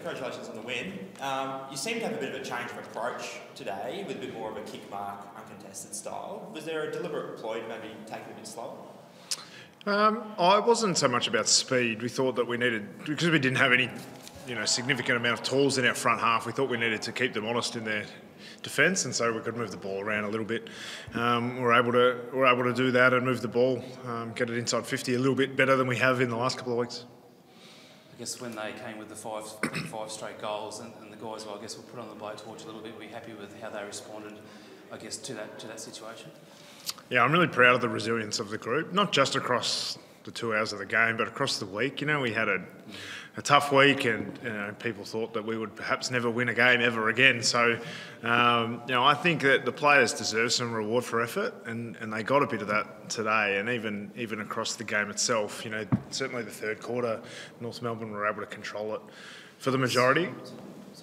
congratulations on the win. You seem to have a bit of a change of approach today with a bit more of a kick mark, uncontested style. Was there a deliberate ploy to maybe take it a bit slower? I wasn't so much about speed. We thought that we needed, because we didn't have any, significant amount of tools in our front half, we thought we needed to keep them honest in their defence, and so we could move the ball around a little bit. We're able to do that and move the ball, get it inside 50 a little bit better than we have in the last couple of weeks. I guess when they came with the five straight goals and the guys, were put on the blowtorch a little bit. Were you happy with how they responded, to that situation? Yeah, I'm really proud of the resilience of the group, not just across the 2 hours of the game, but across the week. We had a tough week, and people thought that we would perhaps never win a game ever again. So, I think that the players deserve some reward for effort, and they got a bit of that today. And even across the game itself, certainly the third quarter, North Melbourne were able to control it for the majority.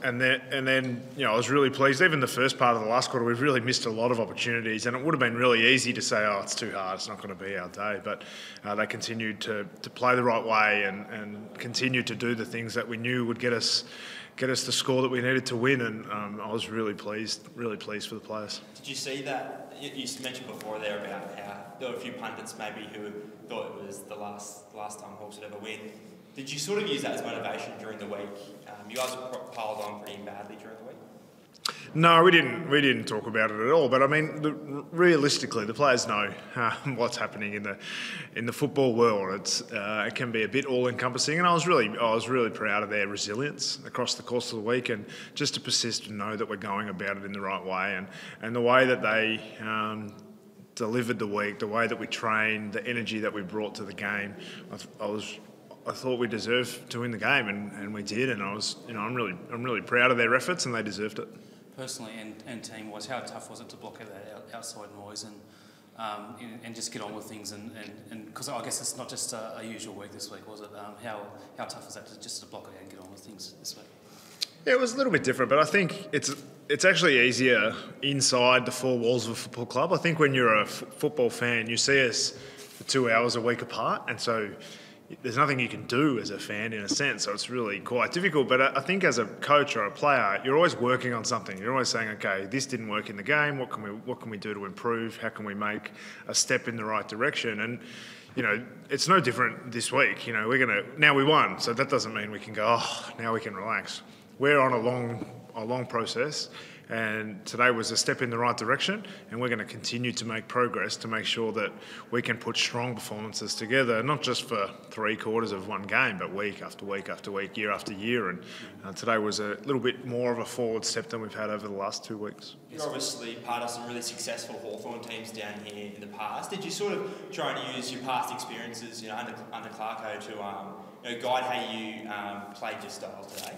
And then, I was really pleased. Even the first part of the last quarter, we've really missed a lot of opportunities, and it would have been really easy to say, "Oh, it's too hard. It's not going to be our day." But they continued to play the right way and continued to do the things that we knew would get us the score that we needed to win. And I was really pleased for the players. Did you see that? You mentioned before there about how there were a few pundits maybe who thought it was the last time Hawks would ever win. Did you sort of use that as motivation during the week? You guys piled on pretty badly during the week. No, we didn't talk about it at all. But I mean, realistically, the players know what's happening in the football world. It can be a bit all-encompassing, and I was really proud of their resilience across the course of the week, and just to persist and know that we're going about it in the right way, and the way that they delivered the week, the way that we trained, the energy that we brought to the game. I thought we deserved to win the game, and we did. And I'm really proud of their efforts, and they deserved it. Personally and team-wise, how tough was it to block out that outside noise and just get on with things? And because I guess it's not just a usual week this week, was it? How tough is that to block it out and get on with things this week? Yeah, it was a little bit different, but I think it's actually easier inside the four walls of a football club. I think when you're a football fan, you see us for 2 hours a week apart, and so there's nothing you can do as a fan in a sense, so it's really quite difficult. But I think as a coach or a player, you're always working on something. You're always saying, okay, this didn't work in the game. What can we do to improve? How can we make a step in the right direction? And it's no different this week. Now we won, so that doesn't mean we can go, now we can relax. We're on a long process, and today was a step in the right direction, and we're going to continue to make progress to make sure that we can put strong performances together, not just for 3 quarters of one game, but week after week after week, year after year. And today was a little bit more of a forward step than we've had over the last 2 weeks. You're obviously part of some really successful Hawthorn teams down here in the past. Did you sort of try and use your past experiences, under Clarko to guide how you played your style today?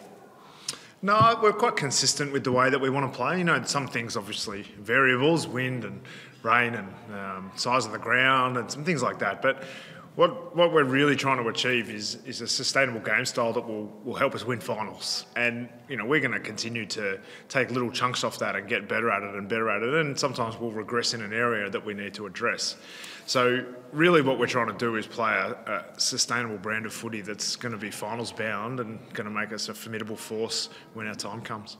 No, we're quite consistent with the way that we want to play. Some things obviously variables, wind and rain and size of the ground and some things like that. But what we're really trying to achieve is a sustainable game style that will help us win finals. And we're going to continue to take little chunks off that and get better at it and better at it. And sometimes we'll regress in an area that we need to address. So really what we're trying to do is play a sustainable brand of footy that's going to be finals bound and going to make us a formidable force when our time comes.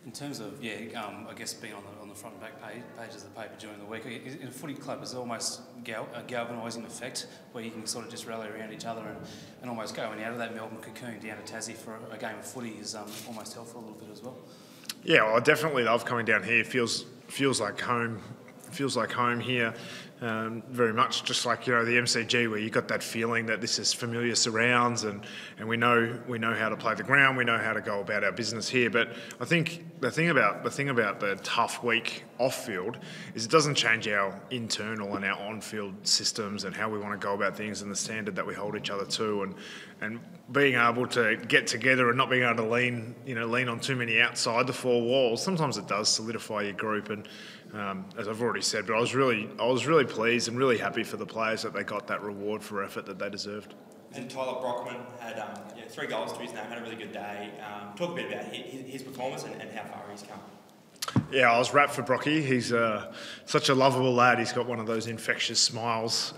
In terms of, I guess being on the front and back pages of the paper during the week, in a footy club, is almost a galvanising effect where you can sort of just rally around each other and almost going out of that Melbourne cocoon down to Tassie for a game of footy is almost helpful a little bit as well. Yeah, well, I definitely love coming down here. It feels like home. Feels like home here, very much just like the MCG, where you got that feeling that this is familiar surrounds, and we know how to play the ground, we know how to go about our business here. But I think the thing about the tough week off field is it doesn't change our internal and our on-field systems and how we want to go about things and the standard that we hold each other to, and being able to get together and not being able to lean on too many outside the 4 walls. Sometimes it does solidify your group, and as I've already said, but I was really pleased and really happy for the players that they got that reward for effort that they deserved. And Tyler Brockman had 3 goals to his name, had a really good day. Talk a bit about his performance and how far he's come. Yeah, I was wrapped for Brocky. He's such a lovable lad. He's got one of those infectious smiles.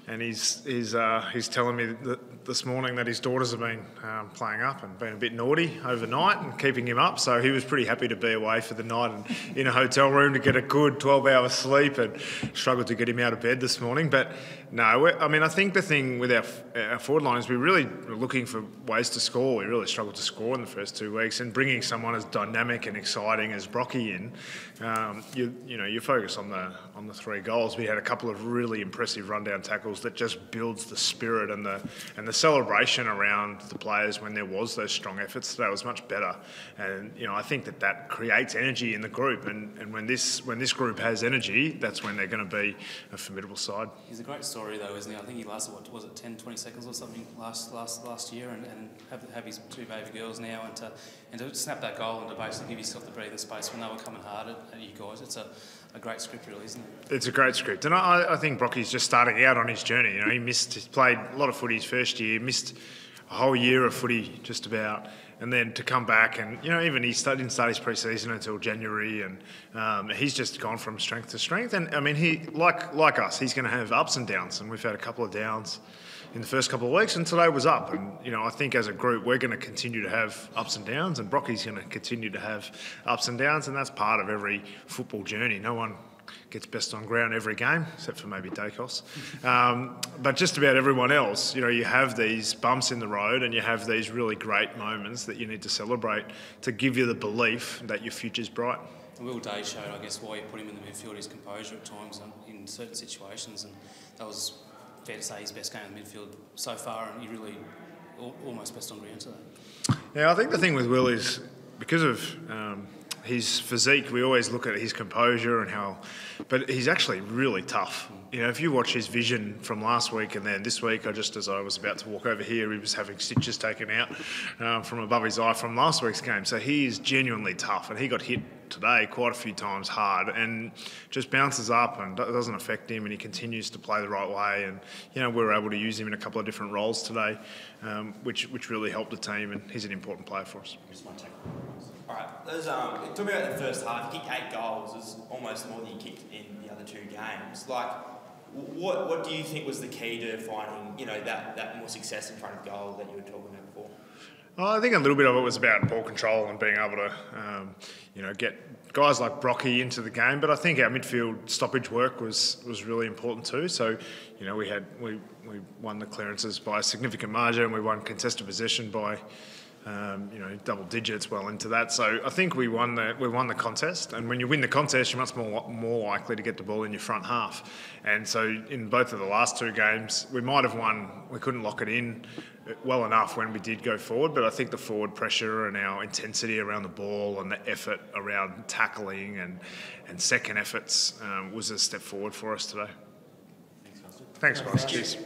and he's telling me that this morning that his daughters have been playing up and been a bit naughty overnight and keeping him up. So he was pretty happy to be away for the night and in a hotel room to get a good 12-hour sleep, and struggled to get him out of bed this morning. But no, I think the thing with our forward line is we really were looking for ways to score. We really struggled to score in the first 2 weeks, and bringing someone as dynamic and exciting as Brocky in, you focus on the 3 goals. We had a couple of really impressive rundown tackles that just builds the spirit and the celebration around the players when there was those strong efforts. Today was much better, and I think that creates energy in the group, and when this group has energy, that's when they're going to be a formidable side. He's a great story though, isn't he? I think he lasted, 10-20 seconds or something last year, and have his 2 baby girls now, and to snap that goal and to basically give yourself the breathing space when they were coming hard at you guys. It's a great script, really, isn't it? It's a great script, and I think Brocky's just starting out on his journey. He played a lot of footy his first year, missed a whole year of footy just about, and then to come back and even he didn't start his pre-season until January, and he's just gone from strength to strength. And he like us, he's going to have ups and downs, and we've had a couple of downs in the first couple of weeks, and today was up. And I think as a group we're going to continue to have ups and downs, and Brocky's going to continue to have ups and downs, and that's part of every football journey. No one gets best on ground every game, except for maybe Dacos. But just about everyone else, you have these bumps in the road, and you have these really great moments that you need to celebrate to give you the belief that your future's bright. Will Day showed, I guess, why you put him in the midfield, his composure at times in certain situations, and that was fair to say his best game in the midfield so far, and he really almost best on ground today. Yeah, I think the thing with Will is because of his physique, we always look at his composure and but he's actually really tough. If you watch his vision from last week and then this week, as I was about to walk over here, he was having stitches taken out from above his eye from last week's game. So he is genuinely tough, and he got hit today quite a few times hard and just bounces up and doesn't affect him, and he continues to play the right way. And we were able to use him in a couple of different roles today, which really helped the team, and he's an important player for us. All right, talking about the first half, you kicked 8 goals. It's almost more than you kicked in the other 2 games. What do you think was the key to finding that more success in front of goal that you were talking about before? I think a little bit of it was about ball control and being able to get guys like Brocky into the game. But I think our midfield stoppage work was really important too. So we won the clearances by a significant margin. We won contested possession by double digits well into that. So I think we won the contest, and when you win the contest, you're much more likely to get the ball in your front half. And so in both of the last 2 games, we might have won. We couldn't lock it in well enough when we did go forward, but I think the forward pressure and our intensity around the ball and the effort around tackling and second efforts was a step forward for us today. Thanks, guys. Cheers.